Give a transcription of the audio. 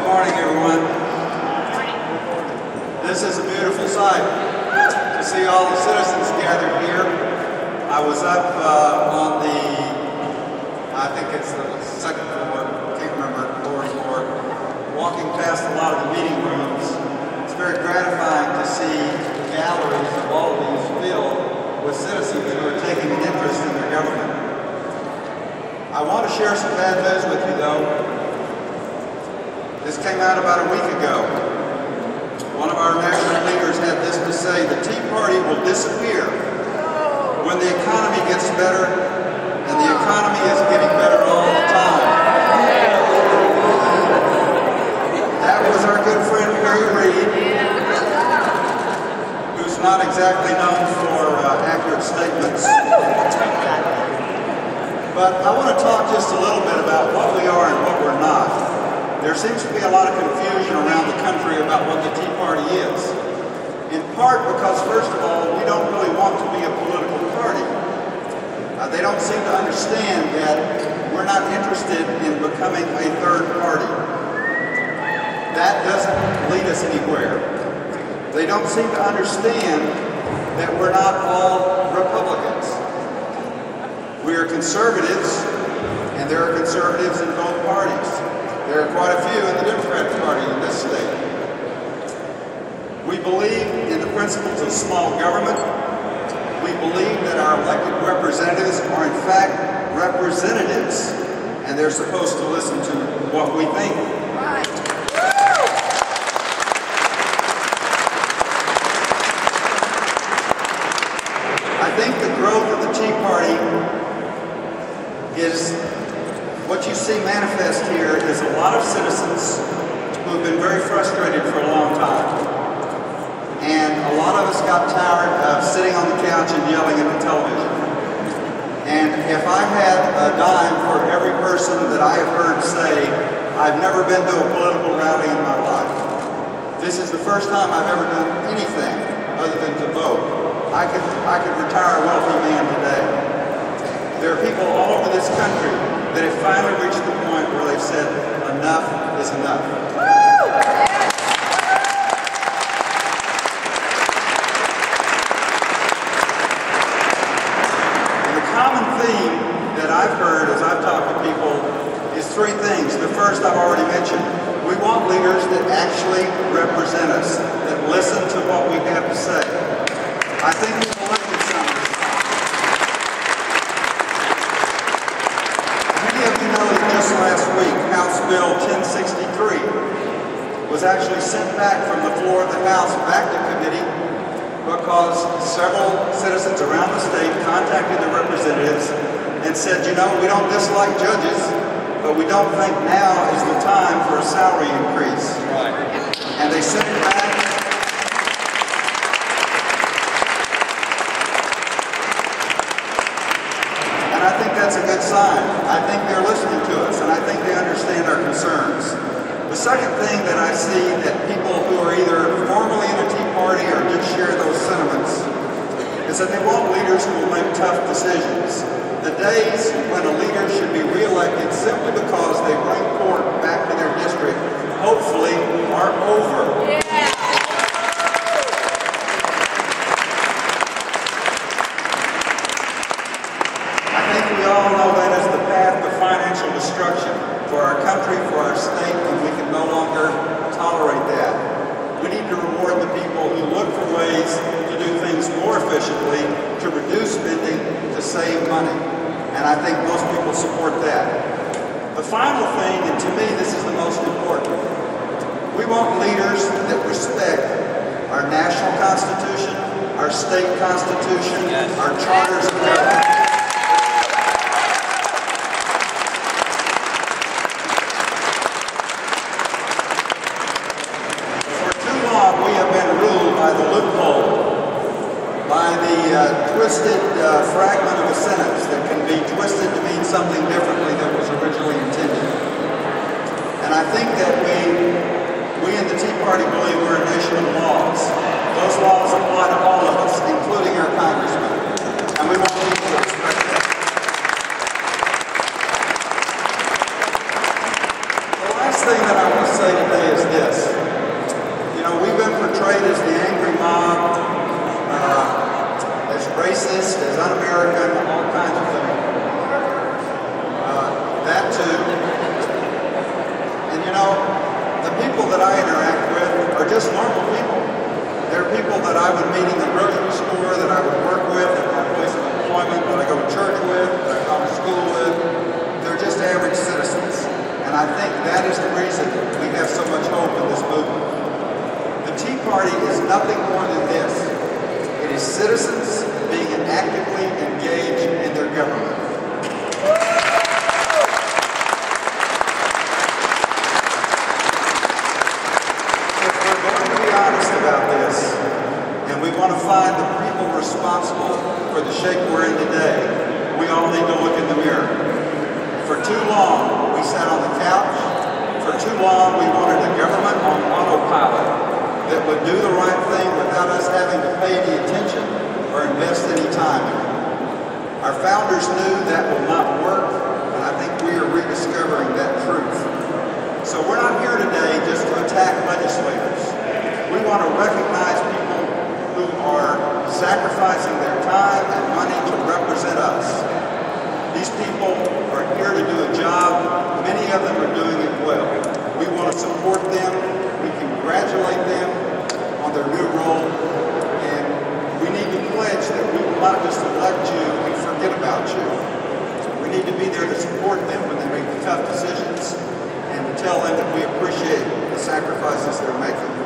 morning, everyone. This is a beautiful sight to see all the citizens gathered here. I was up on the, I think it's the second floor, can't remember, lower floor, walking past a lot of the meeting rooms. It's very gratifying to see galleries of all of these filled with citizens who are taking an interest in their government. I want to share some bad news with you, though. This came out about a week ago. One of our national leaders had this to say: the Tea Party will disappear when the economy gets better, and the economy is getting better all the time. That was our good friend Harry Reid, who's not exactly known for accurate statements. But I want to talk just a little bit about what we are and what we're not. There seems to be a lot of confusion around the country about what the Tea Party is. In part because, first of all, we don't really want to be a political party. They don't seem to understand that we're not interested in becoming a third party. That doesn't lead us anywhere. They don't seem to understand that we're not all Republicans. We are conservatives, and there are conservatives in both parties. There are quite a few in the Democratic Party in this state. We believe in the principles of small government. We believe that our elected representatives are in fact representatives, and they're supposed to listen to what we think. Right. I think the growth of the Tea Party is what you see manifest here is a lot of citizens who have been very frustrated for a long time. And a lot of us got tired of sitting on the couch and yelling at the television. And if I had a dime for every person that I have heard say, I've never been to a political rally in my life, this is the first time I've ever done anything other than to vote, I could retire a wealthy man today. There are people all over this country that have finally reached the point where they've said, enough is enough. And the common theme that I've heard as I've talked to people is three things. The first I've already mentioned. We want leaders that actually represent us, that listen to what we have to say. I think we've elected some of this. Many of you know that just last week, House Bill 1063 was actually sent back from the floor of the House back to committee because several citizens around the state contacted the representatives and said, you know, we don't dislike judges, but we don't think now is the time for a salary increase. Right. And they sent it back. And I think that's a good sign. I think they're listening to us, and I think they understand our concerns. The second thing that I see that people who are either formally in a Tea Party or just share those sentiments is that they want leaders who will make tough decisions. The days when a leader should be reelected simply because they bring pork back to their district, hopefully, are over. Yeah. I think we all know that is the path to financial destruction for our country, for our state, and we can no longer tolerate that. We need to reward the people who look for ways to do things more efficiently, to reduce spending, to save money. And I think most people support that. The final thing, and to me this is the most important, we want leaders that respect our national constitution, our state constitution, yes, our charters of government. For too long we have been ruled by the loophole, by the twisted fragment of a sentence that can be twisted to mean something differently than was originally intended. And I think that we in the Tea Party believe we're a nation of laws. Those laws apply to all of us, including our congressmen. And we want people to respect that. The last thing that I want to say today is this. You know, we've been portrayed as the angry mob, as racist, as un-American, all kinds of things. That too. And you know, the people that I interact with are just normal people. They're people that I would meet in the grocery store, that I would work with at my place of employment, that I go to church with, that I go to school with. They're just average citizens. And I think that is the reason we have so much hope in this movement. The Tea Party is nothing more than this. It is citizens being actively engaged in their government. If we're going to be honest about this, and we want to find the people responsible for the shape we're in today, we all need to look in the mirror. For too long, we sat on the couch. For too long, we wanted a government on autopilot that would do the right thing without us having to pay any attention or invest any time in it. Our founders knew that will not work, and I think we are rediscovering that truth. So we're not here today just to attack legislators. We want to recognize people who are sacrificing their time and money to represent us. These people are here to do a job. Many of them are doing it well. We want to support them. We congratulate them on their new role. And we need to pledge that we will not just elect you and forget about you. We need to be there to support them when they make the tough decisions and to tell them that we appreciate the sacrifices they're making.